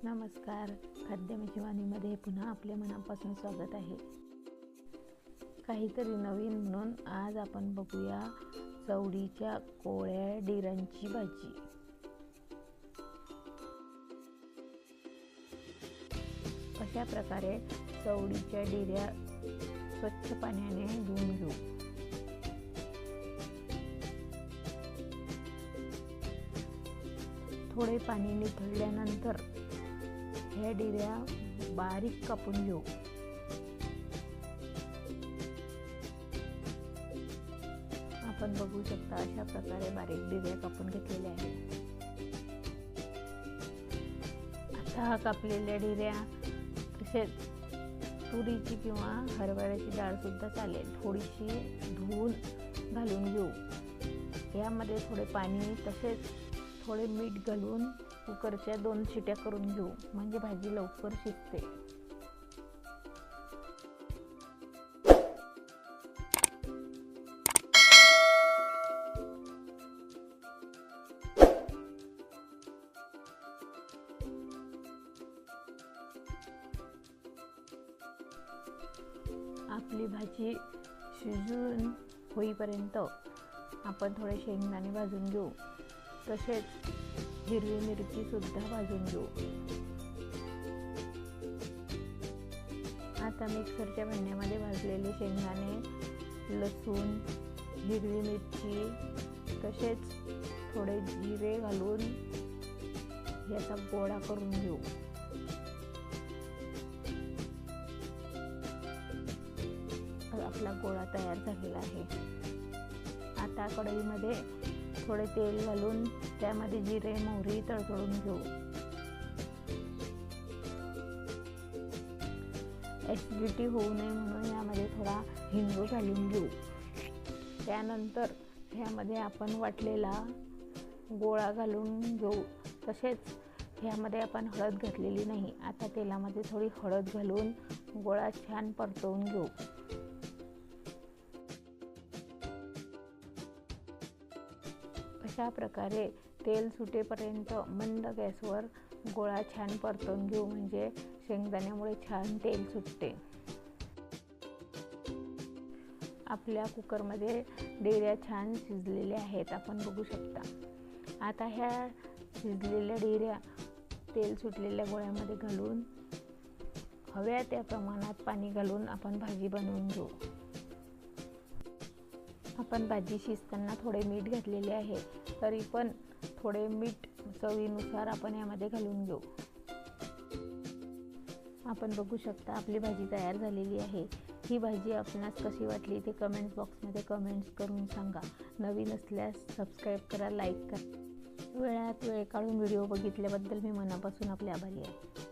नमस्कार. खाद्य मेजवानीमध्ये पुन्हा आपले मनापासून स्वागत आहे. काहीतरी नवीन म्हणून आज आपण बघूया चवळीच्या कोवळ्या डिरांची भाजी. अशा प्रकारे चवळीच्या डिऱ्या स्वच्छ पाण्याने धुवून घेऊ. थोडे पाणी निथळल्यानंतर ह्या डिऱ्या बारीक कापून घेऊ. आपण बघू शकता अशा प्रकारे बारीक डिऱ्या कापून घेतलेल्या आहेत. आता कापलेल्या डिऱ्या तसेच तुरीची किंवा हरभऱ्याची डाळ सुद्धा चालेल थोडीशी धुवून घालून घेऊ. यामध्ये थोडे पाणी तसेच थोडे मीठ घालून कुकरच्या 2 शिट्या करून घेऊ, म्हणजे भाजी लवकर शिजते. आपली भाजी शिजून होईपर्यंत आपण थोडे शेंगदाणे भाजून घेऊ. तसेच हिरवी मिरची सुद्धा भाजून घेऊ. आता मिक्सरच्या भांड्यामध्ये भाजलेले शेंगदाणे, लसूण, हिरवी मिरची तसेच थोडे जिरे घालून याचा गोळा करून घेऊ. आपला गोळा तयार झालेला आहे. आता कढईमध्ये थोडे तेल घालून त्यामध्ये जिरे मोहरी तडतडून घेऊ. ॲसिडिटी होऊ नये म्हणून यामध्ये थोडा हिंग घालून घेऊ. त्यानंतर ह्यामध्ये आपण वाटलेला गोळा घालून घेऊ. तसेच ह्यामध्ये आपण हळद घातलेली नाही. आता तेलामध्ये थोडी हळद घालून गोळा छान परतवून घेऊ. अशा प्रकारे तेल सुटेपर्यंत मंद गॅसवर गोळा छान परतवून घेऊ, म्हणजे शेंगदाण्यामुळे छान तेल सुटते. आपल्या कुकरमध्ये डिऱ्या छान शिजलेल्या आहेत, आपण बघू शकता. आता ह्या शिजलेल्या डिऱ्या तेल सुटलेल्या गोळ्यामध्ये घालून हव्या त्या प्रमाणात पाणी घालून आपण भाजी बनवून घेऊ. आपण भाजी शिजताना थोडे मीठ घातलेले आहे, तरी पण थोडे मीठ चवीनुसार आपण यामध्ये घालून घेऊ. आपण बघू शकता आपली भाजी तयार झालेली आहे. ही भाजी आपणास कशी वाटली ते कमेंट्स बॉक्समध्ये कमेंट्स करून सांगा. नवीन असल्यास सबस्क्राईब करा, लाईक करा. वेळात वेळ काढून व्हिडिओ बघितल्याबद्दल मी मनापासून आपले आभारी आहे.